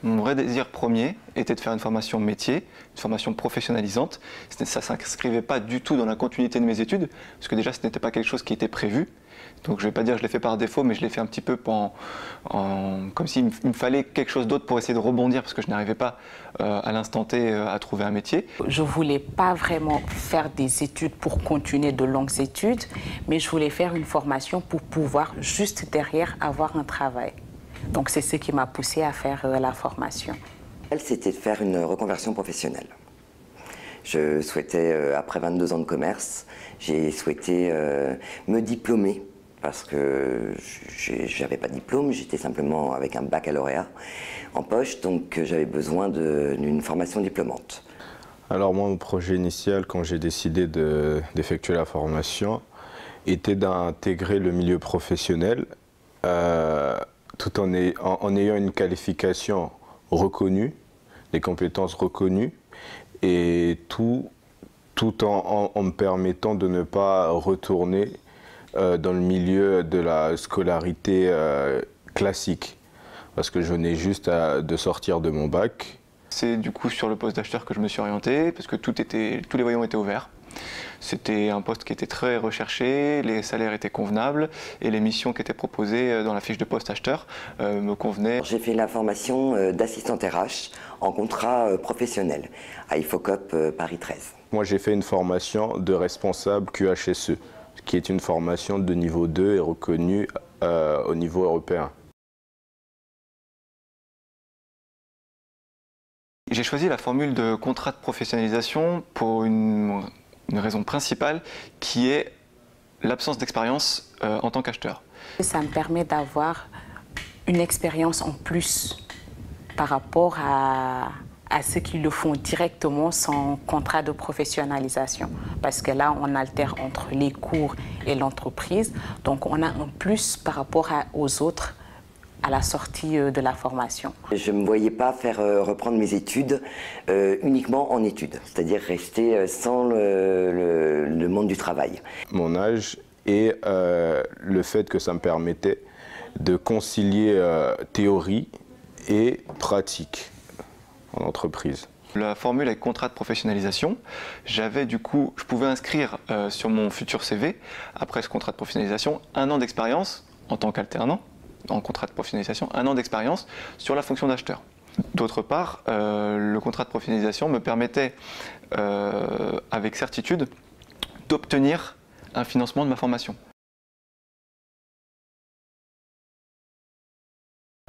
Mon vrai désir premier était de faire une formation métier, une formation professionnalisante. Ça ne s'inscrivait pas du tout dans la continuité de mes études, parce que déjà ce n'était pas quelque chose qui était prévu. Donc je ne vais pas dire que je l'ai fait par défaut, mais je l'ai fait un petit peu comme s'il me fallait quelque chose d'autre pour essayer de rebondir, parce que je n'arrivais pas à l'instant T à trouver un métier. Je ne voulais pas vraiment faire des études pour continuer de longues études, mais je voulais faire une formation pour pouvoir juste derrière avoir un travail. Donc c'est ce qui m'a poussée à faire la formation. C'était de faire une reconversion professionnelle. Je souhaitais, après 22 ans de commerce, j'ai souhaité me diplômer parce que je n'avais pas de diplôme, j'étais simplement avec un baccalauréat en poche, donc j'avais besoin d'une formation diplômante. Alors moi, mon projet initial, quand j'ai décidé d'effectuer la formation, était d'intégrer le milieu professionnel tout en ayant une qualification reconnue, des compétences reconnues, et tout en me permettant de ne pas retourner dans le milieu de la scolarité classique, parce que je venais juste de sortir de mon bac. C'est du coup sur le poste d'acheteur que je me suis orienté, parce que tous les voyants étaient ouverts. C'était un poste qui était très recherché, les salaires étaient convenables et les missions qui étaient proposées dans la fiche de poste acheteur me convenaient. J'ai fait la formation d'assistante RH en contrat professionnel à Ifocop Paris 13. Moi, j'ai fait une formation de responsable QHSE, qui est une formation de niveau 2 et reconnue au niveau européen. J'ai choisi la formule de contrat de professionnalisation pour une raison principale qui est l'absence d'expérience en tant qu'acheteur. Ça me permet d'avoir une expérience en plus par rapport à ceux qui le font directement sans contrat de professionnalisation. Parce que là, on altère entre les cours et l'entreprise. Donc, on a un plus par rapport aux autres à la sortie de la formation. Je ne me voyais pas faire reprendre mes études uniquement en études, c'est-à-dire rester sans le monde du travail. Mon âge et le fait que ça me permettait de concilier théorie et pratique en entreprise. La formule avec contrat de professionnalisation, je pouvais inscrire sur mon futur CV, après ce contrat de professionnalisation, 1 an d'expérience en tant qu'alternant, en contrat de professionnalisation, 1 an d'expérience sur la fonction d'acheteur. D'autre part, le contrat de professionnalisation me permettait, avec certitude, d'obtenir un financement de ma formation.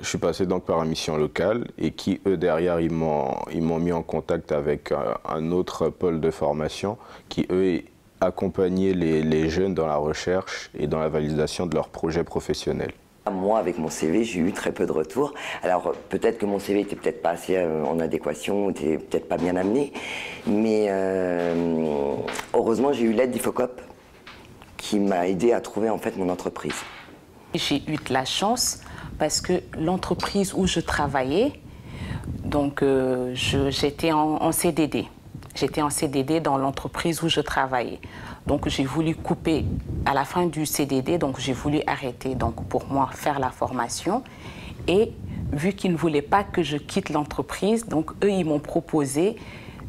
Je suis passé donc par une mission locale et qui, eux, derrière, ils m'ont mis en contact avec un autre pôle de formation qui, eux, accompagnaient les jeunes dans la recherche et dans la validation de leurs projets professionnels. Moi, avec mon CV, j'ai eu très peu de retours. Alors, peut-être que mon CV était peut-être pas assez en adéquation, était peut-être pas bien amené, mais heureusement, j'ai eu l'aide d'Ifocop qui m'a aidé à trouver en fait mon entreprise. J'ai eu de la chance parce que l'entreprise où je travaillais, donc j'étais en CDD. J'étais en CDD dans l'entreprise où je travaillais. Donc j'ai voulu couper à la fin du CDD, donc j'ai voulu arrêter donc pour moi faire la formation. Et vu qu'ils ne voulaient pas que je quitte l'entreprise, donc eux ils m'ont proposé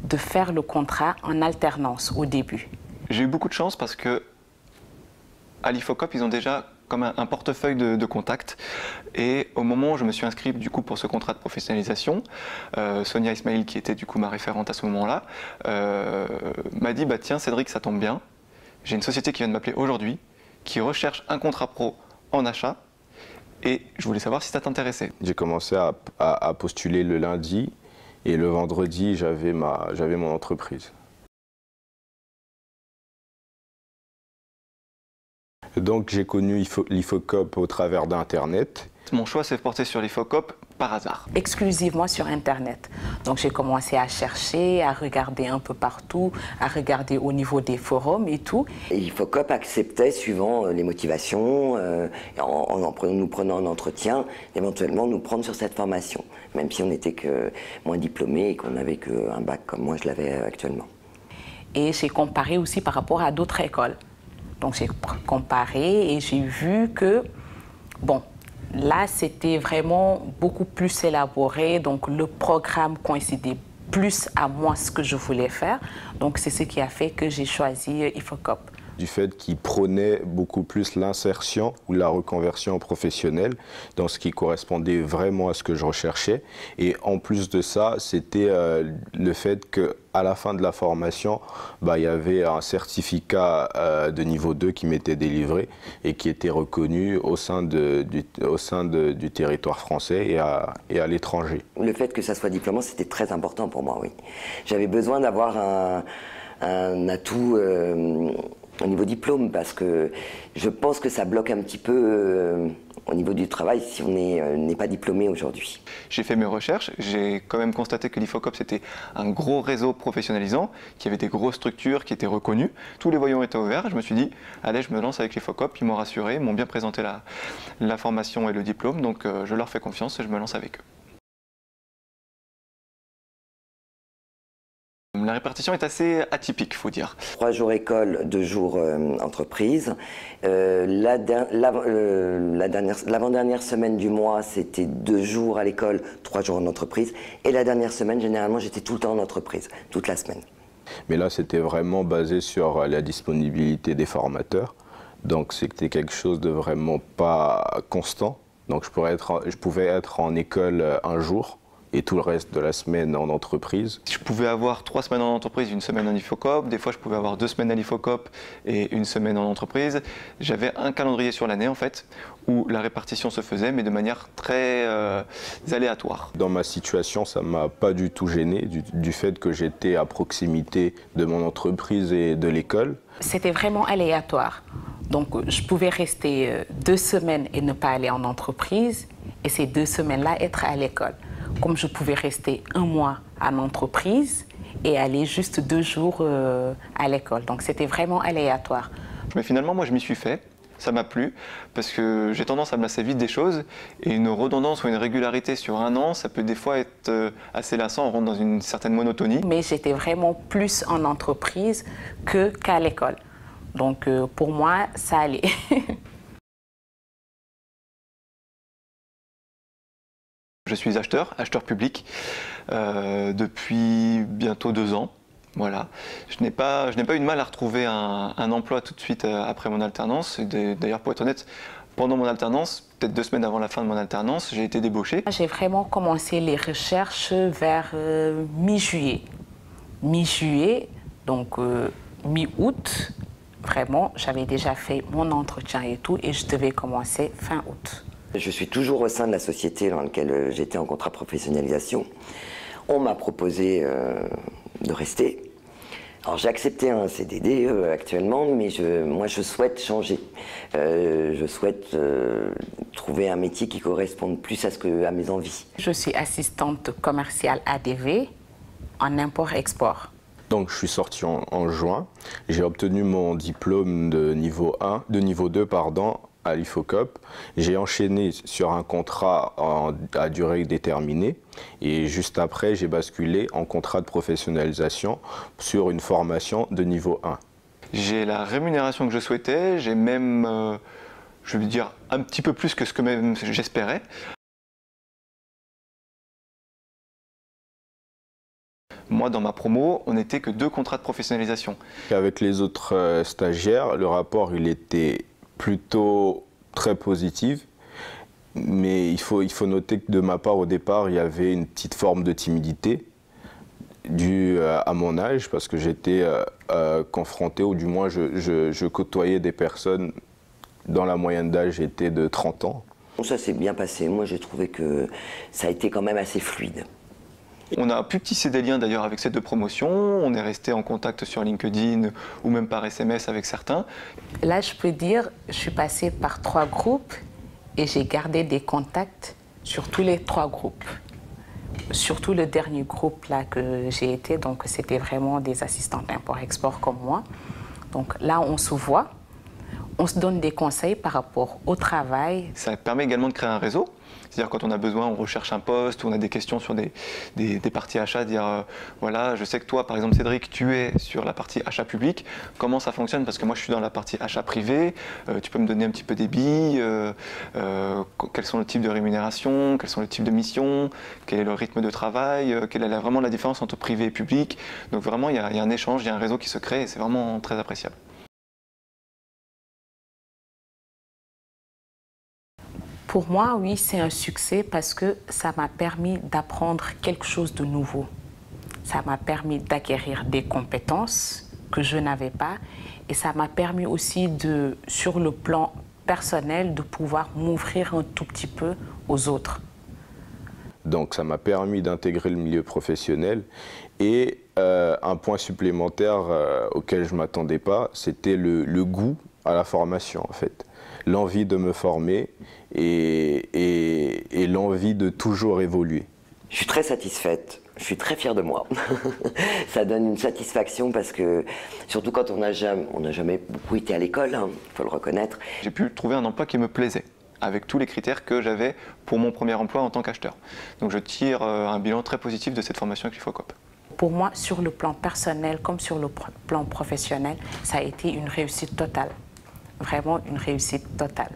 de faire le contrat en alternance au début. J'ai eu beaucoup de chance parce que à l'Ifocop, ils ont déjà comme un portefeuille de contacts. Et au moment où je me suis inscrit du coup pour ce contrat de professionnalisation, Sonia Ismail, qui était du coup ma référente à ce moment-là, m'a dit bah, tiens Cédric, ça tombe bien, j'ai une société qui vient de m'appeler aujourd'hui, qui recherche un contrat pro en achat, et je voulais savoir si ça t'intéressait. J'ai commencé à postuler le lundi, et le vendredi, j'avais mon entreprise. Donc j'ai connu l'Ifocop au travers d'Internet. Mon choix s'est porté sur l'Ifocop par hasard. Exclusivement sur Internet. Donc j'ai commencé à chercher, à regarder un peu partout, à regarder au niveau des forums et tout. Et l'Ifocop acceptait, suivant les motivations, nous prenant un entretien, éventuellement nous prendre sur cette formation, même si on n'était que moins diplômés et qu'on n'avait qu'un bac comme moi je l'avais actuellement. Et j'ai comparé aussi par rapport à d'autres écoles. Donc j'ai comparé et j'ai vu que, bon, Là, c'était vraiment beaucoup plus élaboré, donc le programme coïncidait plus à moi ce que je voulais faire. Donc c'est ce qui a fait que j'ai choisi IFOCOP. Du fait qu'il prônait beaucoup plus l'insertion ou la reconversion professionnelle dans ce qui correspondait vraiment à ce que je recherchais. Et en plus de ça, c'était le fait qu'à la fin de la formation, il y avait un certificat de niveau 2 qui m'était délivré et qui était reconnu au sein du territoire français et à l'étranger. Le fait que ça soit diplômant, c'était très important pour moi, oui. J'avais besoin d'avoir un atout au niveau diplôme, parce que je pense que ça bloque un petit peu au niveau du travail si on n'est pas diplômé aujourd'hui. J'ai fait mes recherches, j'ai quand même constaté que l'IFOCOP c'était un gros réseau professionnalisant, qui avait des grosses structures qui étaient reconnues. Tous les voyants étaient ouverts, je me suis dit, allez, je me lance avec l'IFOCOP, ils m'ont rassuré, ils m'ont bien présenté la formation et le diplôme, donc je leur fais confiance et je me lance avec eux. La répartition est assez atypique, il faut dire. 3 jours école, 2 jours entreprise. L'avant-dernière semaine du mois, c'était 2 jours à l'école, 3 jours en entreprise. Et la dernière semaine, généralement, j'étais tout le temps en entreprise, toute la semaine. Mais là, c'était vraiment basé sur la disponibilité des formateurs. Donc, c'était quelque chose de vraiment pas constant. Donc, je pouvais être en école un jour et tout le reste de la semaine en entreprise. Je pouvais avoir 3 semaines en entreprise, 1 semaine en IFOCOP. Des fois, je pouvais avoir 2 semaines à l'IFOCOP et 1 semaine en entreprise. J'avais un calendrier sur l'année, en fait, où la répartition se faisait, mais de manière très aléatoire. Dans ma situation, ça ne m'a pas du tout gêné, du fait que j'étais à proximité de mon entreprise et de l'école. C'était vraiment aléatoire. Donc, je pouvais rester 2 semaines et ne pas aller en entreprise, et ces 2 semaines-là, être à l'école. Comme je pouvais rester 1 mois en entreprise et aller juste 2 jours à l'école. Donc c'était vraiment aléatoire. Mais finalement, moi je m'y suis fait, ça m'a plu, parce que j'ai tendance à me lasser vite des choses, et une redondance ou une régularité sur 1 an, ça peut des fois être assez lassant, on rentre dans une certaine monotonie. Mais j'étais vraiment plus en entreprise qu'à l'école. Donc pour moi, ça allait. Je suis acheteur public depuis bientôt 2 ans. Voilà. Je n'ai pas eu de mal à retrouver un emploi tout de suite après mon alternance. D'ailleurs, pour être honnête, pendant mon alternance, peut-être 2 semaines avant la fin de mon alternance, j'ai été débauché. J'ai vraiment commencé les recherches vers mi-juillet. Mi-juillet, donc mi-août, vraiment, j'avais déjà fait mon entretien et tout, et je devais commencer fin août. Je suis toujours au sein de la société dans laquelle j'étais en contrat de professionnalisation. On m'a proposé de rester. Alors j'ai accepté un CDD actuellement, mais moi je souhaite changer. Je souhaite trouver un métier qui corresponde plus à mes envies. Je suis assistante commerciale ADV en import-export. Donc je suis sorti en juin. J'ai obtenu mon diplôme de niveau 2, à l'IFOCOP. J'ai enchaîné sur un contrat à durée déterminée et juste après, j'ai basculé en contrat de professionnalisation sur une formation de niveau 1. J'ai la rémunération que je souhaitais, j'ai même, je veux dire, un petit peu plus que ce que même j'espérais. Moi, dans ma promo, on n'était que 2 contrats de professionnalisation. Avec les autres stagiaires, le rapport il était plutôt très positif, mais il faut noter que de ma part au départ il y avait une petite forme de timidité due à mon âge, parce que j'étais confronté, ou du moins je côtoyais des personnes dont la moyenne d'âge était de 30 ans. Ça s'est bien passé, moi j'ai trouvé que ça a été quand même assez fluide. On a pu tisser des liens d'ailleurs avec ces 2 promotions, on est resté en contact sur LinkedIn ou même par SMS avec certains. Là, je peux dire, je suis passée par 3 groupes et j'ai gardé des contacts sur tous les 3 groupes. Surtout le dernier groupe là que j'ai été, donc c'était vraiment des assistants d'import-export comme moi. Donc là, on se voit on se donne des conseils par rapport au travail. Ça permet également de créer un réseau. C'est-à-dire quand on a besoin, on recherche un poste, ou on a des questions sur des parties achats, dire voilà, je sais que toi, par exemple Cédric, tu es sur la partie achat public, comment ça fonctionne? Parce que moi je suis dans la partie achat privé, tu peux me donner un petit peu des billes, quels sont le type de rémunération, quels sont le type de mission, quel est le rythme de travail, quelle est vraiment la différence entre privé et public. Donc vraiment il y a un échange, il y a un réseau qui se crée et c'est vraiment très appréciable. Pour moi, oui, c'est un succès parce que ça m'a permis d'apprendre quelque chose de nouveau. Ça m'a permis d'acquérir des compétences que je n'avais pas et ça m'a permis aussi, sur le plan personnel, de pouvoir m'ouvrir un tout petit peu aux autres. Donc ça m'a permis d'intégrer le milieu professionnel et un point supplémentaire auquel je ne m'attendais pas, c'était le goût à la formation en fait. L'envie de me former et l'envie de toujours évoluer. Je suis très satisfaite, je suis très fière de moi. Ça donne une satisfaction parce que, surtout quand on n'a jamais beaucoup été à l'école, il faut le reconnaître. J'ai pu trouver un emploi qui me plaisait, avec tous les critères que j'avais pour mon premier emploi en tant qu'acheteur. Donc je tire un bilan très positif de cette formation avec l'IFOCOP. Pour moi, sur le plan personnel comme sur le plan professionnel, ça a été une réussite totale. Vraiment une réussite totale.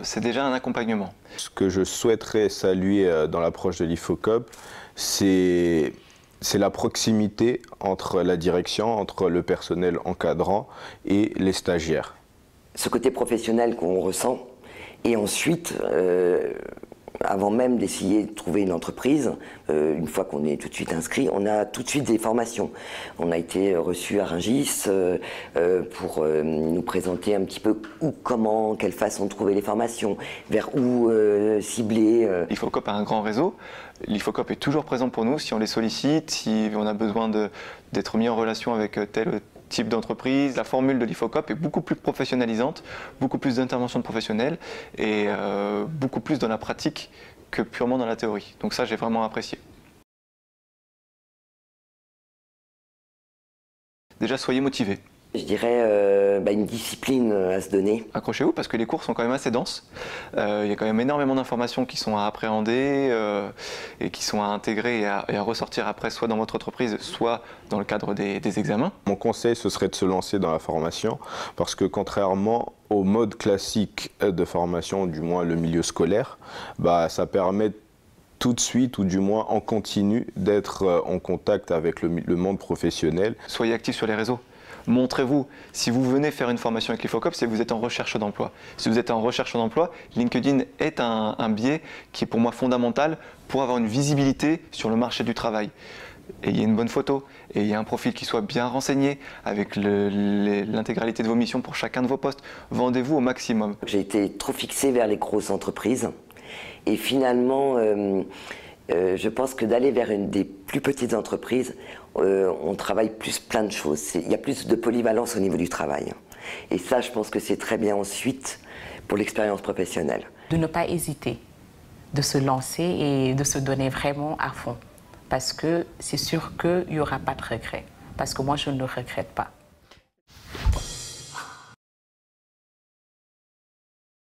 C'est déjà un accompagnement. Ce que je souhaiterais saluer dans l'approche de l'IFOCOP, c'est la proximité entre la direction, entre le personnel encadrant et les stagiaires. Ce côté professionnel qu'on ressent, et ensuite, avant même d'essayer de trouver une entreprise, une fois qu'on est tout de suite inscrit, on a tout de suite des formations. On a été reçu à Rungis pour nous présenter un petit peu où, comment, quelle façon de trouver les formations, vers où cibler. L'IFOCOP a un grand réseau. L'IFOCOP est toujours présent pour nous si on les sollicite, si on a besoin d'être mis en relation avec tel type d'entreprise. La formule de l'IFOCOP est beaucoup plus professionnalisante, beaucoup plus d'interventions de professionnels et beaucoup plus dans la pratique que purement dans la théorie. Donc ça, j'ai vraiment apprécié. Déjà, soyez motivés. Je dirais une discipline à se donner. Accrochez-vous parce que les cours sont quand même assez denses. Il y a quand même énormément d'informations qui sont à appréhender et qui sont à intégrer et à ressortir après, soit dans votre entreprise, soit dans le cadre des examens. Mon conseil, ce serait de se lancer dans la formation parce que contrairement au mode classique de formation, du moins le milieu scolaire, ça permet tout de suite, ou du moins en continu, d'être en contact avec le monde professionnel. Soyez actifs sur les réseaux. Montrez-vous. Si vous venez faire une formation avec l'IFOCOP, c'est que vous êtes en recherche d'emploi. Si vous êtes en recherche d'emploi, LinkedIn est un biais qui est pour moi fondamental pour avoir une visibilité sur le marché du travail. Ayez une bonne photo, ayez un profil qui soit bien renseigné avec l'intégralité de vos missions pour chacun de vos postes. Vendez-vous au maximum. J'ai été trop fixé vers les grosses entreprises et finalement, je pense que d'aller vers une des plus petites entreprises, on travaille plein de choses. Il y a plus de polyvalence au niveau du travail. Et ça, je pense que c'est très bien ensuite pour l'expérience professionnelle. De ne pas hésiter, de se lancer et de se donner vraiment à fond. Parce que c'est sûr qu'il n'y aura pas de regret. Parce que moi, je ne le regrette pas.